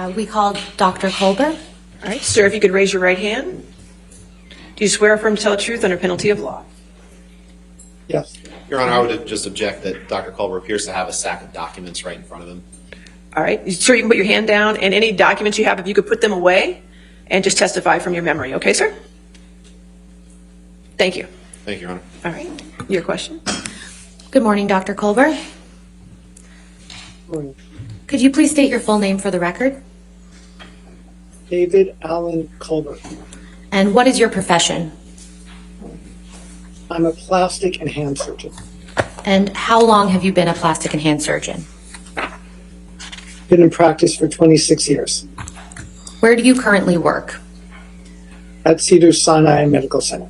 We called Dr. Kulber. All right, sir, if you could raise your right hand. Do you swear or affirm to tell the truth under penalty of law? Yes. Your Honor, I would just object that Dr. Kulber appears to have a stack of documents right in front of him. All right, sir, you can put your hand down, and any documents you have, if you could put them away and just testify from your memory. Okay, sir? Thank you. Thank you, Your Honor. All right, your question? Good morning, Dr. Kulber. Morning. Could you please state your full name for the record? David Allen Kulber. And what is your profession? I'm a plastic and hand surgeon. And how long have you been a plastic and hand surgeon? Been in practice for 26 years Where do you currently work? at Cedars-Sinai Medical Center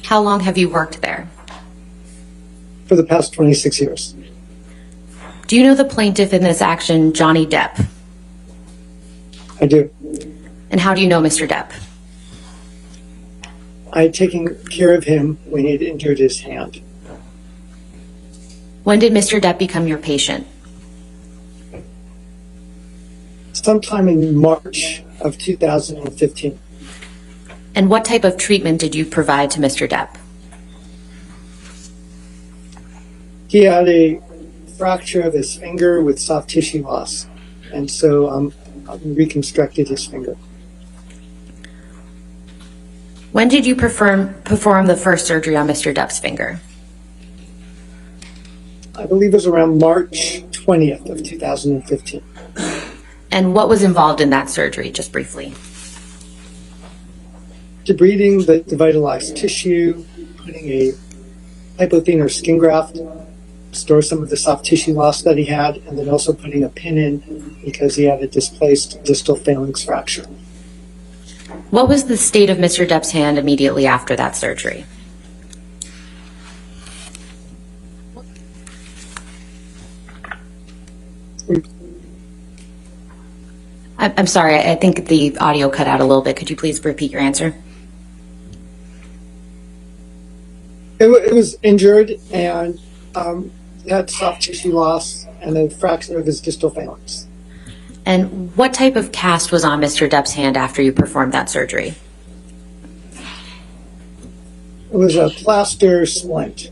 How long have you worked there? for the past 26 years. Do you know the plaintiff in this action, Johnny Depp? I do. And how do you know Mr. Depp? I had taken care of him when he had injured his hand. When did Mr. Depp become your patient? Sometime in March of 2015. And what type of treatment did you provide to Mr. Depp? He had a fracture of his finger with soft tissue loss, and so reconstructed his finger. When did you perform the first surgery on Mr. Depp's finger? I believe it was around March 20th of 2015. And what was involved in that surgery, just briefly? Debriding the devitalized tissue, putting a hypothermic skin graft, restore some of the soft tissue loss that he had, and then also putting a pin in because he had a displaced distal phalanx fracture. What was the state of Mr. Depp's hand immediately after that surgery? I'm sorry, I think the audio cut out a little bit. Could you please repeat your answer? It was injured and had soft tissue loss and a fracture of his distal phalanx. And what type of cast was on Mr. Depp's hand after you performed that surgery? It was a plaster splint.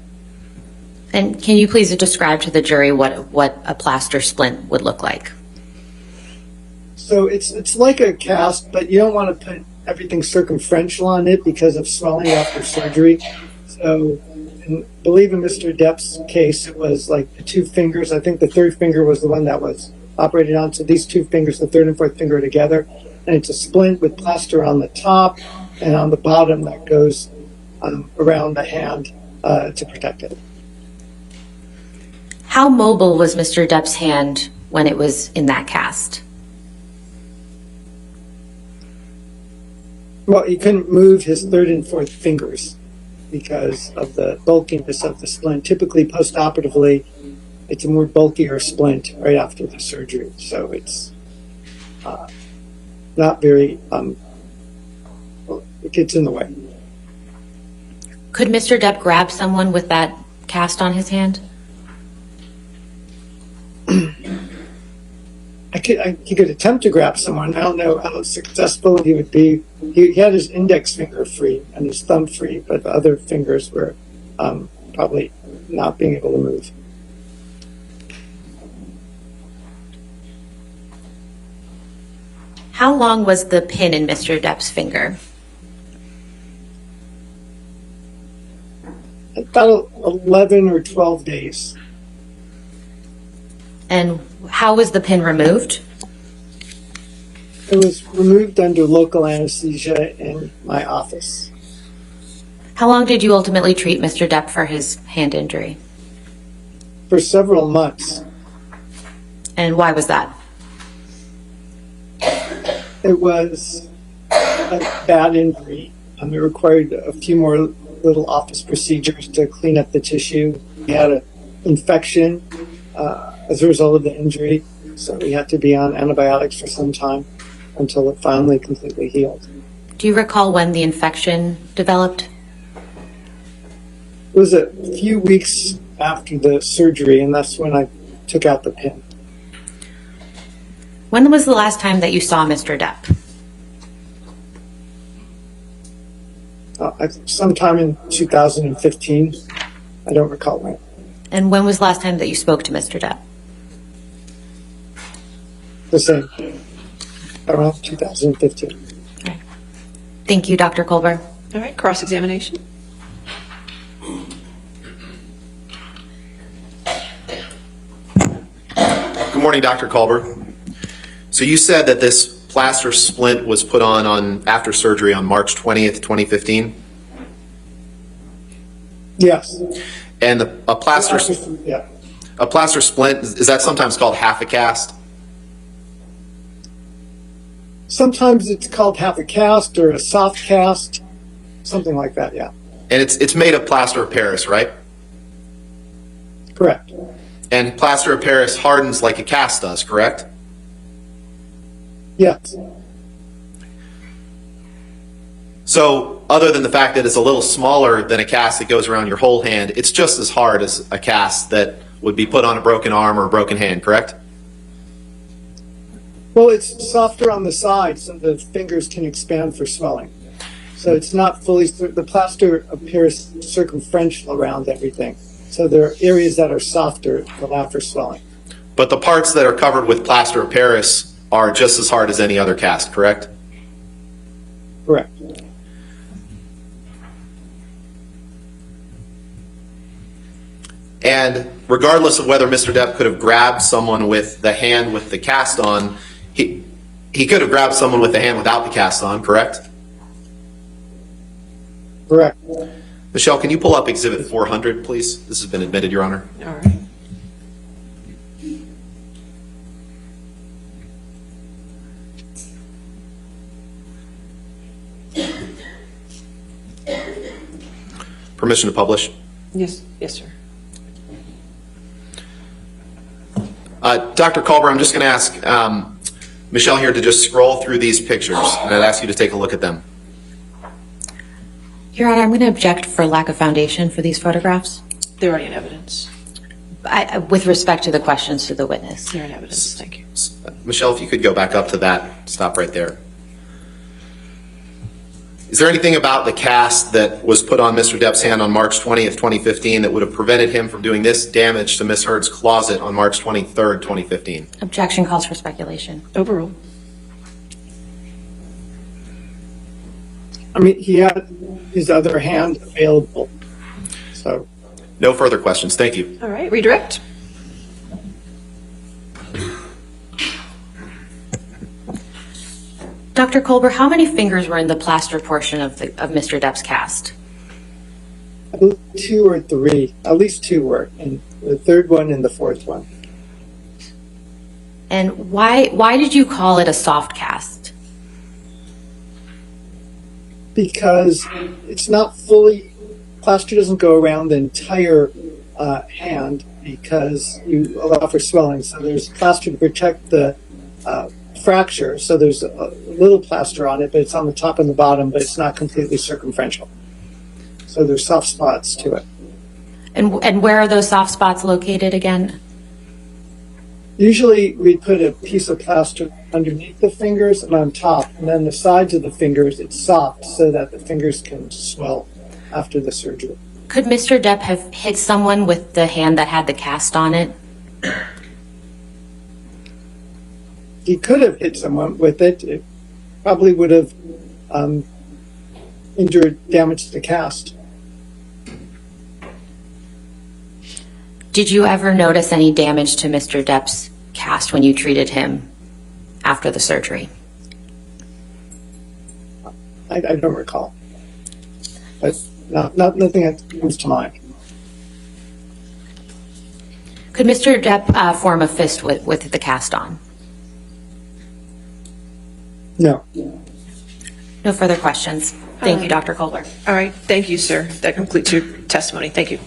And can you please describe to the jury what a plaster splint would look like? So it's like a cast, but you don't want to put everything circumferential on it because of swelling after surgery. So I believe in Mr. Depp's case, it was like the two fingers. I think the third finger was the one that was operated on. So these two fingers, the third and fourth finger, are together. And it's a splint with plaster on the top and on the bottom that goes around the hand to protect it. How mobile was Mr. Depp's hand when it was in that cast? Well, he couldn't move his third and fourth fingers because of the bulkiness of the splint. Typically, post-operatively, it's a more bulkier splint right after the surgery. So it's not very, it gets in the way. Could Mr. Depp grab someone with that cast on his hand? He could attempt to grab someone. I don't know how successful he would be. He had his index finger free and his thumb free, but the other fingers were probably not being able to move. How long was the pin in Mr. Depp's finger? About 11 or 12 days. And how was the pin removed? It was removed under local anesthesia in my office. How long did you ultimately treat Mr. Depp for his hand injury? For several months. And why was that? It was a bad injury. It required a few more little office procedures to clean up the tissue. He had an infection as a result of the injury, so he had to be on antibiotics for some time until it finally completely healed. Do you recall when the infection developed? It was a few weeks after the surgery, and that's when I took out the pin. When was the last time that you saw Mr. Depp? Sometime in 2015. I don't recall when. And when was the last time that you spoke to Mr. Depp? The same. Around 2015. Thank you, Dr. Kulber. All right, cross-examination. Good morning, Dr. Kulber. So you said that this plaster splint was put on after surgery on March 20th, 2015? Yes. And a plaster Yeah. splint, is that sometimes called half a cast? Sometimes it's called half a cast or a soft cast, something like that, yeah. And it's made of plaster of Paris, right? Correct. And plaster of Paris hardens like a cast does, correct? Yes. So other than the fact that it's a little smaller than a cast that goes around your whole hand, it's just as hard as a cast that would be put on a broken arm or a broken hand, correct? Well, it's softer on the side so the fingers can expand for swelling. So it's not fully, the plaster appears circumferential around everything. So there are areas that are softer to allow for swelling. But the parts that are covered with plaster of Paris are just as hard as any other cast, correct? Correct. And regardless of whether Mr. Depp could have grabbed someone with the hand with the cast on, he could have grabbed someone with the hand without the cast on, correct? Correct. Michelle, can you pull up Exhibit 400, please? This has been admitted, Your Honor. All right. Permission to publish. Yes, yes, sir. Dr. Kulber, I'm just going to ask Michelle here to just scroll through these pictures, and I'd ask you to take a look at them. Your Honor, I'm going to object for lack of foundation for these photographs. They're already in evidence. With respect to the questions to the witness. They're in evidence. Thank you. Michelle, if you could go back up to that, stop right there. Is there anything about the cast that was put on Mr. Depp's hand on March 20th, 2015 that would have prevented him from doing this damage to Ms. Heard's closet on March 23rd, 2015? Objection calls for speculation. Overruled. I mean, he had his other hand available. So, No further questions. Thank you. All right, redirect. Dr. Kulber, how many fingers were in the plaster portion of Mr. Depp's cast? I believe 2 or 3, at least 2 were, and the third one and the fourth one. And why did you call it a soft cast? Because it's not fully, plaster doesn't go around the entire hand because you allow for swelling. So there's plaster to protect the fracture. So there's a little plaster on it, but it's on the top and the bottom, but it's not completely circumferential. So there's soft spots to it. And where are those soft spots located again? Usually we put a piece of plaster underneath the fingers and on top, and then the sides of the fingers, it's soft so that the fingers can swell after the surgery. Could Mr. Depp have hit someone with the hand that had the cast on it? He could have hit someone with it. It probably would have damaged the cast. Did you ever notice any damage to Mr. Depp's cast when you treated him after the surgery? I don't recall. But nothing that comes to mind. Could Mr. Depp form a fist with the cast on? No. No further questions. Thank you, Dr. Kulber. All right, thank you, sir. That concludes your testimony. Thank you.